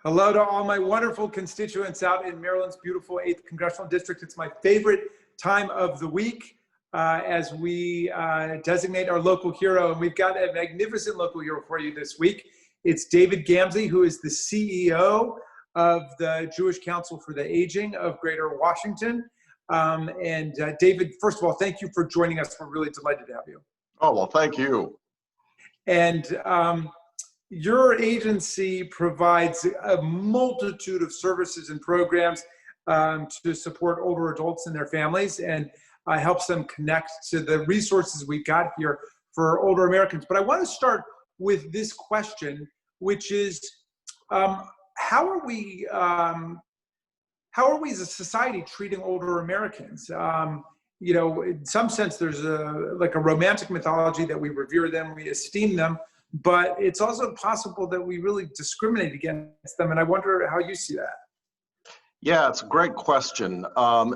Hello to all my wonderful constituents out in Maryland's beautiful 8th Congressional District. It's my favorite time of the week as we designate our local hero. And we've got a magnificent local hero for you this week. It's David Gamse, who is the CEO of the Jewish Council for the Aging of Greater Washington. David, first of all, thank you for joining us. We're really delighted to have you. Oh, well, thank you. And your agency provides a multitude of services and programs to support older adults and their families, and helps them connect to the resources we've got here for older Americans. But I want to start with this question, which is, how are we as a society treating older Americans? You know, in some sense, there's a romantic mythology that we revere them, we esteem them, but it's also possible that we really discriminate against them. And I wonder how you see that. Yeah, it's a great question.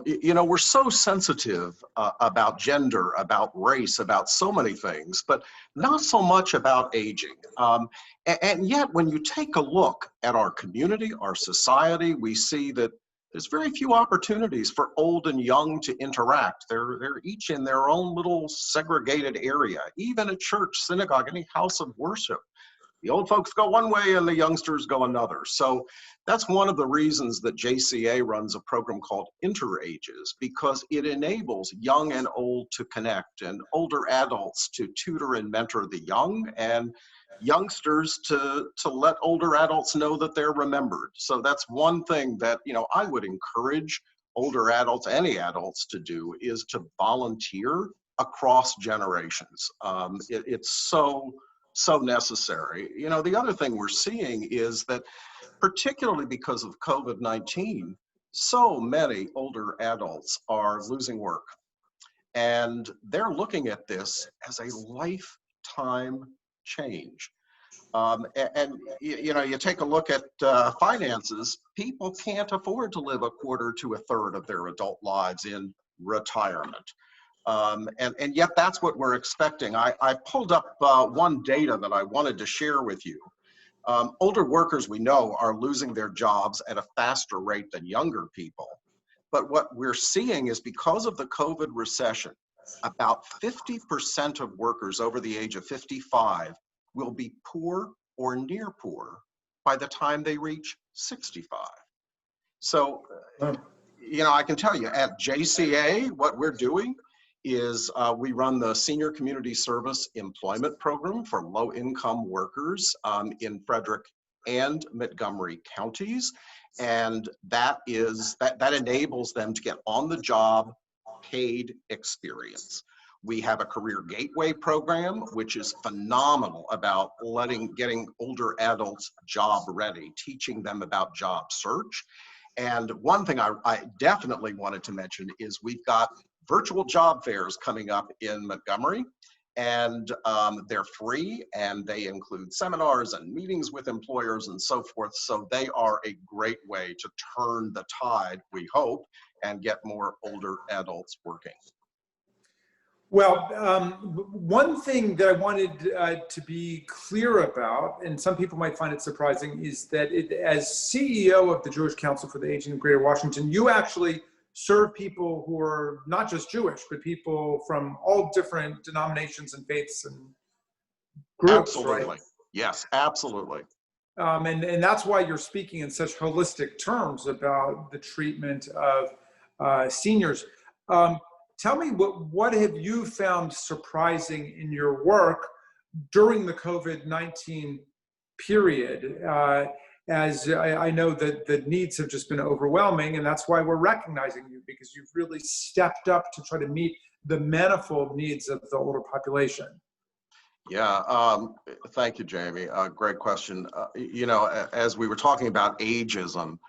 You know, we're so sensitive about gender, about race, about so many things, but not so much about aging. And yet, when you take a look at our community, our society, we see that there's very few opportunities for old and young to interact. They're each in their own little segregated area, even a church, synagogue, any house of worship. The old folks go one way and the youngsters go another. So that's one of the reasons that JCA runs a program called Interages, because it enables young and old to connect, and older adults to tutor and mentor the young, and youngsters to let older adults know that they're remembered. So that's one thing that, you know, I would encourage older adults, any adults, to do, is to volunteer across generations. It's so necessary. You know, the other thing we're seeing is that, particularly because of COVID-19, so many older adults are losing work, and they're looking at this as a lifetime change. And you know, you take a look at finances, people can't afford to live a quarter to a third of their adult lives in retirement. And yet that's what we're expecting. I pulled up one data that I wanted to share with you. Older workers, we know, are losing their jobs at a faster rate than younger people. But what we're seeing is, because of the COVID recession, about 50% of workers over the age of 55 will be poor or near poor by the time they reach 65. So, you know, I can tell you at JCA, what we're doing is we run the Senior Community Service Employment Program for low-income workers in Frederick and Montgomery counties, and that enables them to get on-the-job paid experience. We have a career gateway program, which is phenomenal about getting older adults job ready, teaching them about job search. And one thing I definitely wanted to mention is we've got virtual job fairs coming up in Montgomery, and they're free, and they include seminars and meetings with employers and so forth. So they are a great way to turn the tide, we hope, and get more older adults working. Well, one thing that I wanted to be clear about, and some people might find it surprising, is that as CEO of the Jewish Council for the Aging of Greater Washington, you actually serve people who are not just Jewish, but people from all different denominations and faiths and groups. Absolutely. Right? Yes, absolutely. And that's why you're speaking in such holistic terms about the treatment of seniors. Tell me, what have you found surprising in your work during the COVID-19 period? As I know that the needs have just been overwhelming, and that's why we're recognizing you, because you've really stepped up to try to meet the manifold needs of the older population. Yeah, thank you, Jamie. Great question. You know, as we were talking about ageism,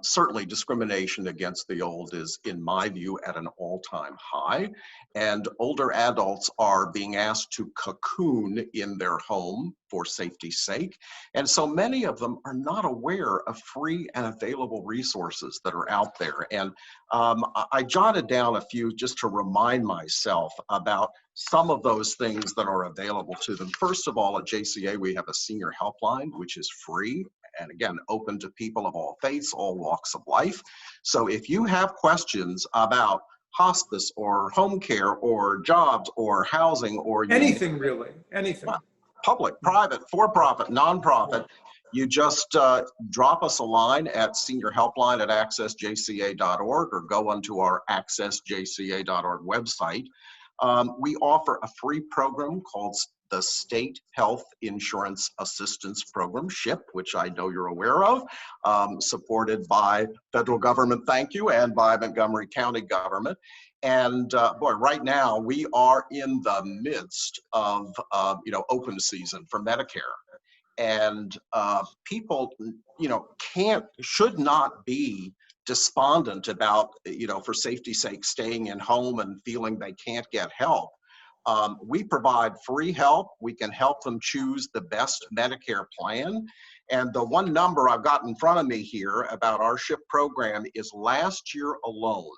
certainly discrimination against the old is, in my view, at an all-time high, and older adults are being asked to cocoon in their home for safety's sake, and so many of them are not aware of free and available resources that are out there. And I jotted down a few just to remind myself about some of those things that are available to them. First of all, at JCA, we have a senior helpline, which is free, and again, open to people of all faiths, all walks of life. So if you have questions about hospice or home care or jobs or housing or Anything really, anything. Public, private, for-profit, nonprofit, you just drop us a line at seniorhelpline@accessjca.org or go onto our accessjca.org website. We offer a free program called the State Health Insurance Assistance Program, SHIP, which I know you're aware of, supported by federal government, thank you, and by Montgomery County government. And boy, right now we are in the midst of open season for Medicare, and people should not be despondent about for safety's sake staying in home and feeling they can't get help. We provide free help. We can help them choose the best Medicare plan. And the one number I've got in front of me here about our SHIP program is last year alone,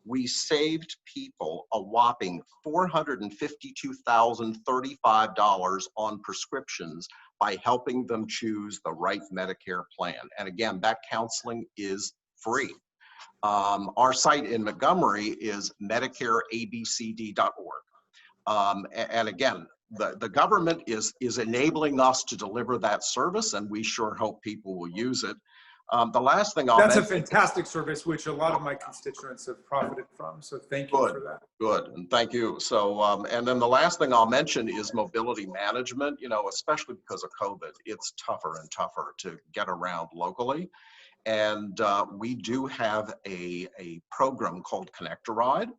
we saved people a whopping $452,035 on prescriptions by helping them choose the right Medicare plan. And again, that counseling is free. Our site in Montgomery is medicareabcd.org. And again, the government is enabling us to deliver that service, and we sure hope people will use it. The last thing That's a fantastic service, which a lot of my constituents have profited from. So thank you for that. Good, and thank you. So, and then the last thing I'll mention is mobility management. Especially because of COVID, it's tougher and tougher to get around locally. And we do have a program called Connect a Ride,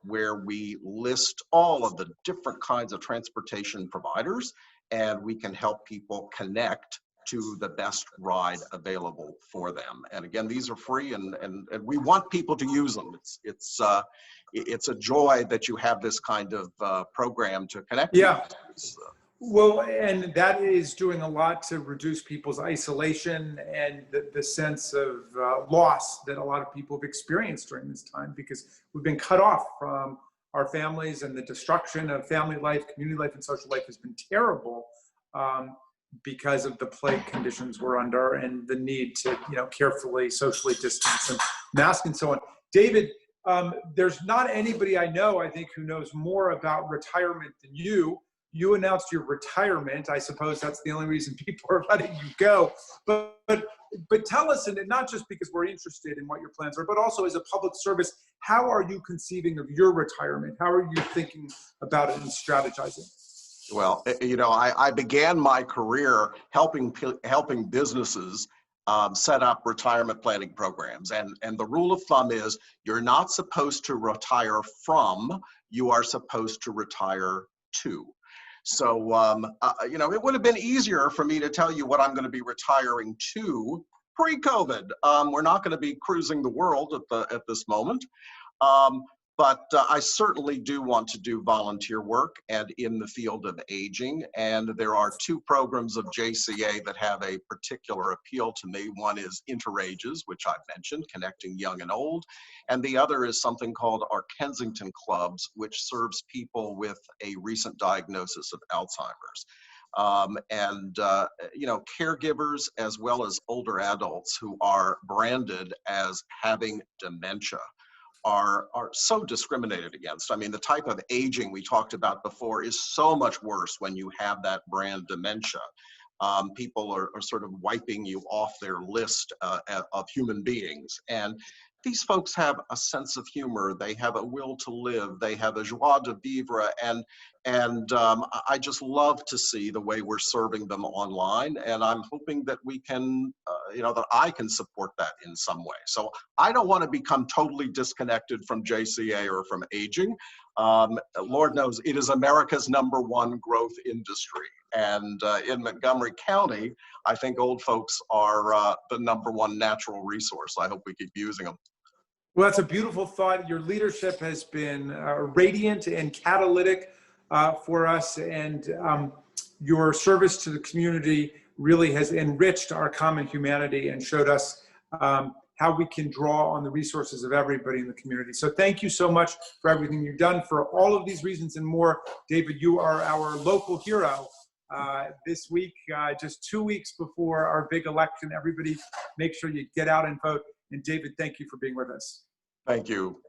where we list all of the different kinds of transportation providers, and we can help people connect to the best ride available for them. And again, these are free, and we want people to use them. It's a joy that you have this kind of program to connect. Yeah. Well, and that is doing a lot to reduce people's isolation and the sense of loss that a lot of people have experienced during this time, because we've been cut off from our families, and the destruction of family life, community life, and social life has been terrible because of the plague conditions we're under and the need to, carefully socially distance and mask and so on. David, there's not anybody I know, I think, who knows more about retirement than you. You announced your retirement. I suppose that's the only reason people are letting you go. But tell us, and not just because we're interested in what your plans are, but also as a public service, how are you conceiving of your retirement? How are you thinking about it and strategizing? Well, I began my career helping businesses set up retirement planning programs. And the rule of thumb is you're not supposed to retire from, you are supposed to retire to. So, it would have been easier for me to tell you what I'm going to be retiring to pre-COVID. We're not going to be cruising the world at this moment. But I certainly do want to do volunteer work and in the field of aging. And there are two programs of JCA that have a particular appeal to me. One is Interages, which I've mentioned, connecting young and old. And the other is something called our Kensington Clubs, which serves people with a recent diagnosis of Alzheimer's. Caregivers as well as older adults who are branded as having dementia are so discriminated against. I mean, the type of aging we talked about before is so much worse when you have that brand dementia. People are sort of wiping you off their list of human beings. And these folks have a sense of humor. They have a will to live. They have a joie de vivre. And I just love to see the way we're serving them online. And I'm hoping that we can, that I can support that in some way. So I don't want to become totally disconnected from JCA or from aging. Lord knows it is America's #1 growth industry. And in Montgomery County, I think old folks are the #1 natural resource. I hope we keep using them. Well, that's a beautiful thought. Your leadership has been radiant and catalytic for us, and your service to the community really has enriched our common humanity and showed us how we can draw on the resources of everybody in the community. So thank you so much for everything you've done. For all of these reasons and more, David, you are our local hero this week, just 2 weeks before our big election. Everybody, make sure you get out and vote. And David, thank you for being with us. Thank you.